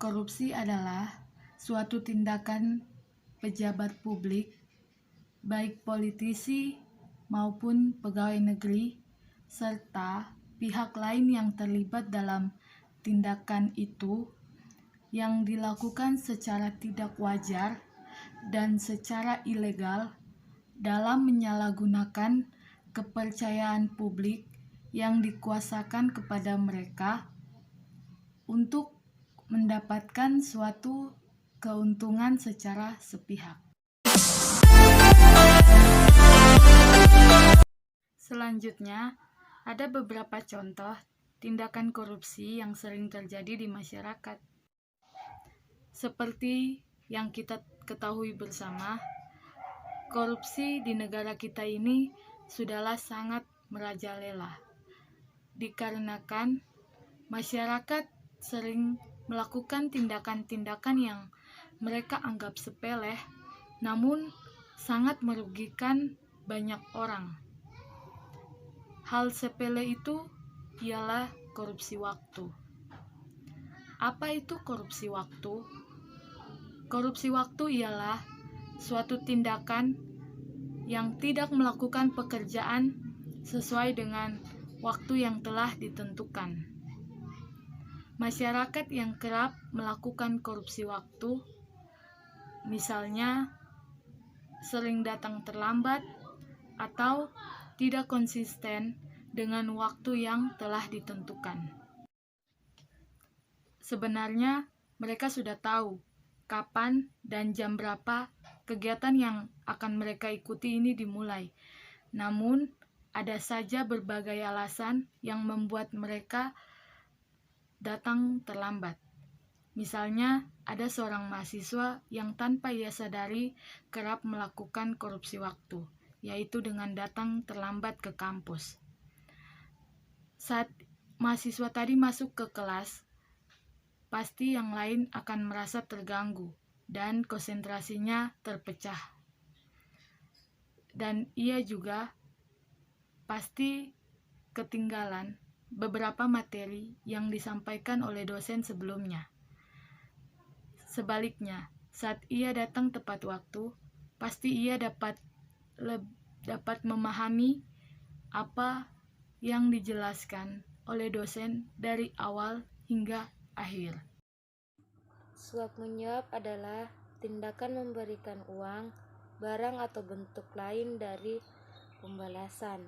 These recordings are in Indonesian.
Korupsi adalah suatu tindakan pejabat publik, baik politisi maupun pegawai negeri, serta pihak lain yang terlibat dalam tindakan itu yang dilakukan secara tidak wajar dan secara ilegal dalam menyalahgunakan kepercayaan publik yang dikuasakan kepada mereka untuk mendapatkan suatu keuntungan secara sepihak. Selanjutnya, ada beberapa contoh tindakan korupsi yang sering terjadi di masyarakat. Seperti yang kita ketahui bersama, korupsi di negara kita ini sudahlah sangat merajalela. Dikarenakan masyarakat sering melakukan tindakan-tindakan yang mereka anggap sepele, namun sangat merugikan banyak orang. Hal sepele itu ialah korupsi waktu. Apa itu korupsi waktu? Korupsi waktu ialah suatu tindakan yang tidak melakukan pekerjaan sesuai dengan waktu yang telah ditentukan. Masyarakat yang kerap melakukan korupsi waktu, misalnya sering datang terlambat atau tidak konsisten dengan waktu yang telah ditentukan. Sebenarnya mereka sudah tahu kapan dan jam berapa kegiatan yang akan mereka ikuti ini dimulai. Namun, ada saja berbagai alasan yang membuat mereka datang terlambat. Misalnya, ada seorang mahasiswa yang tanpa ia sadari kerap melakukan korupsi waktu, yaitu dengan datang terlambat ke kampus. Saat mahasiswa tadi masuk ke kelas, pasti yang lain akan merasa terganggu dan konsentrasinya terpecah. Dan ia juga pasti ketinggalan beberapa materi yang disampaikan oleh dosen sebelumnya. Sebaliknya, saat ia datang tepat waktu, pasti ia dapat memahami apa yang dijelaskan oleh dosen dari awal hingga akhir. Suap menyuap adalah tindakan memberikan uang, barang atau bentuk lain dari pembalasan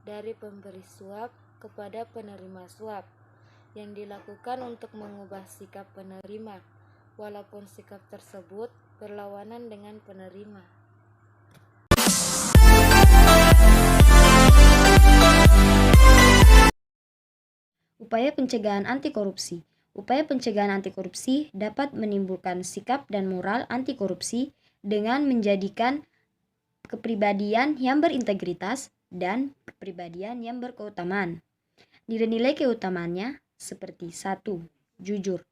dari pemberi suap kepada penerima suap yang dilakukan untuk mengubah sikap penerima, walaupun sikap tersebut berlawanan dengan penerima. Upaya pencegahan anti korupsi. Upaya pencegahan anti korupsi dapat menimbulkan sikap dan moral anti korupsi dengan menjadikan kepribadian yang berintegritas dan kepribadian yang berkeutamaan. Nilai-nilai keutamaannya seperti 1. Jujur.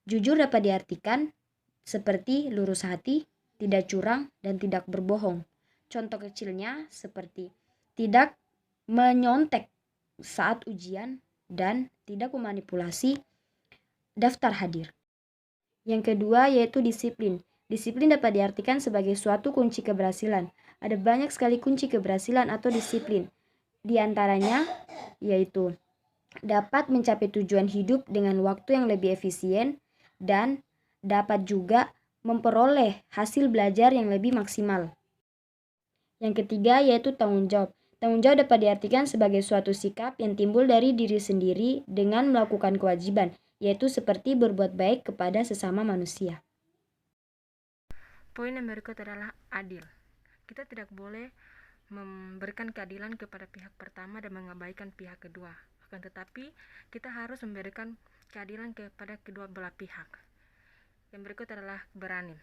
Jujur dapat diartikan seperti lurus hati, tidak curang, dan tidak berbohong. Contoh kecilnya seperti tidak menyontek saat ujian dan tidak memanipulasi daftar hadir. Yang kedua yaitu disiplin. Disiplin dapat diartikan sebagai suatu kunci keberhasilan. Ada banyak sekali kunci keberhasilan atau disiplin. Di antaranya yaitu dapat mencapai tujuan hidup dengan waktu yang lebih efisien dan dapat juga memperoleh hasil belajar yang lebih maksimal. Yang ketiga yaitu tanggung jawab. Tanggung jawab dapat diartikan sebagai suatu sikap yang timbul dari diri sendiri dengan melakukan kewajiban, yaitu seperti berbuat baik kepada sesama manusia. Poin yang berikut adalah adil. Kita tidak boleh memberikan keadilan kepada pihak pertama dan mengabaikan pihak kedua. Akan tetapi, kita harus memberikan keadilan kepada kedua belah pihak. Yang berikut adalah berani.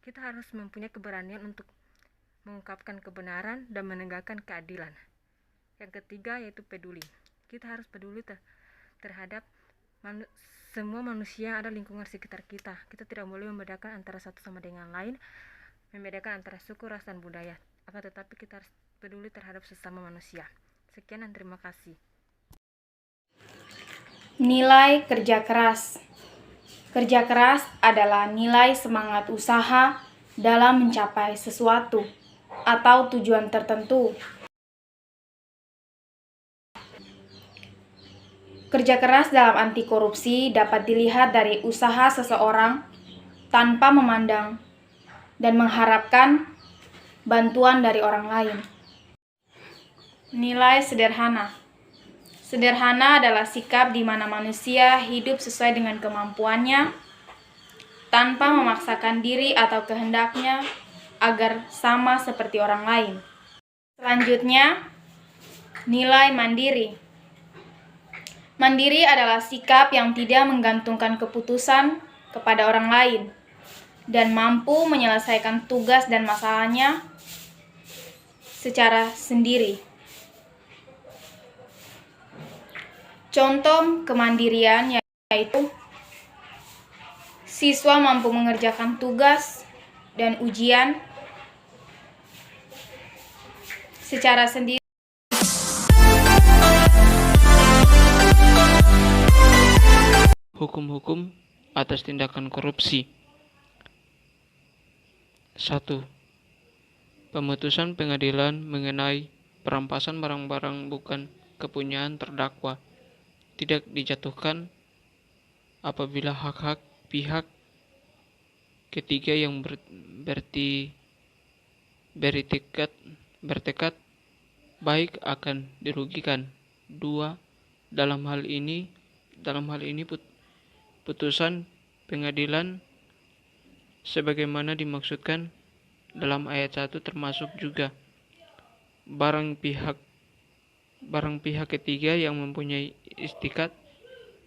Kita harus mempunyai keberanian untuk mengungkapkan kebenaran dan menegakkan keadilan. Yang ketiga yaitu peduli. Kita harus peduli terhadap semua manusia yang ada lingkungan sekitar kita. Kita tidak boleh membedakan antara satu sama dengan lain, membedakan antara suku, ras, dan budaya. Akan tetapi kita harus peduli terhadap sesama manusia. Sekian dan terima kasih. Nilai kerja keras. Kerja keras adalah nilai semangat usaha dalam mencapai sesuatu atau tujuan tertentu. Kerja keras dalam anti korupsi dapat dilihat dari usaha seseorang tanpa memandang dan mengharapkan bantuan dari orang lain. Nilai sederhana. Sederhana adalah sikap di mana manusia hidup sesuai dengan kemampuannya, tanpa memaksakan diri atau kehendaknya agar sama seperti orang lain. Selanjutnya, nilai mandiri. Mandiri adalah sikap yang tidak menggantungkan keputusan kepada orang lain dan mampu menyelesaikan tugas dan masalahnya secara sendiri. Contoh kemandirian yaitu siswa mampu mengerjakan tugas dan ujian secara sendiri. Hukum-hukum atas tindakan korupsi. 1. Pemutusan pengadilan mengenai perampasan barang-barang bukan kepunyaan terdakwa tidak dijatuhkan apabila hak-hak pihak ketiga yang bertekad baik akan dirugikan. 2. Dalam hal ini putusan pengadilan sebagaimana dimaksudkan dalam ayat 1 termasuk juga barang pihak ketiga yang mempunyai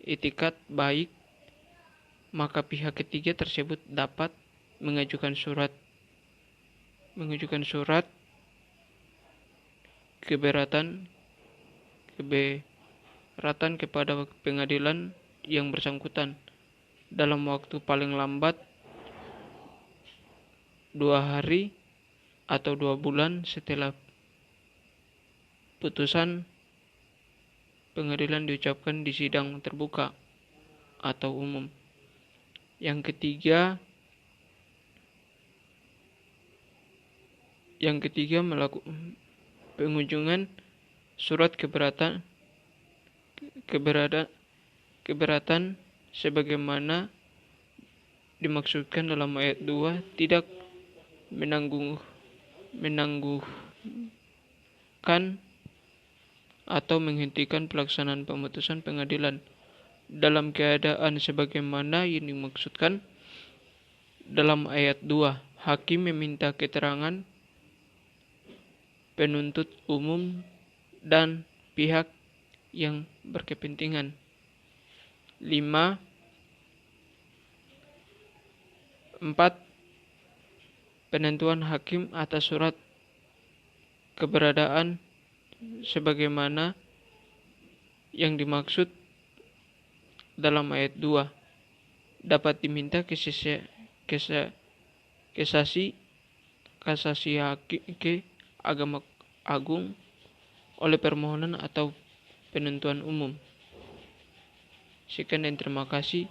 itikat baik, maka pihak ketiga tersebut dapat mengajukan surat keberatan kepada pengadilan yang bersangkutan dalam waktu paling lambat 2 hari atau 2 bulan setelah putusan pengadilan diucapkan di sidang terbuka atau umum. Yang ketiga melakukan pengunjungan surat keberatan sebagaimana dimaksudkan dalam ayat 2 tidak menangguhkan atau menghentikan pelaksanaan pemutusan pengadilan dalam keadaan sebagaimana yang dimaksudkan dalam ayat 2. Hakim meminta keterangan penuntut umum dan pihak yang berkepentingan. 4. Penentuan hakim atas surat keberadaan sebagaimana yang dimaksud dalam ayat 2 dapat diminta kasasi ke agama agung oleh permohonan atau penentuan umum. Sekian dan terima kasih.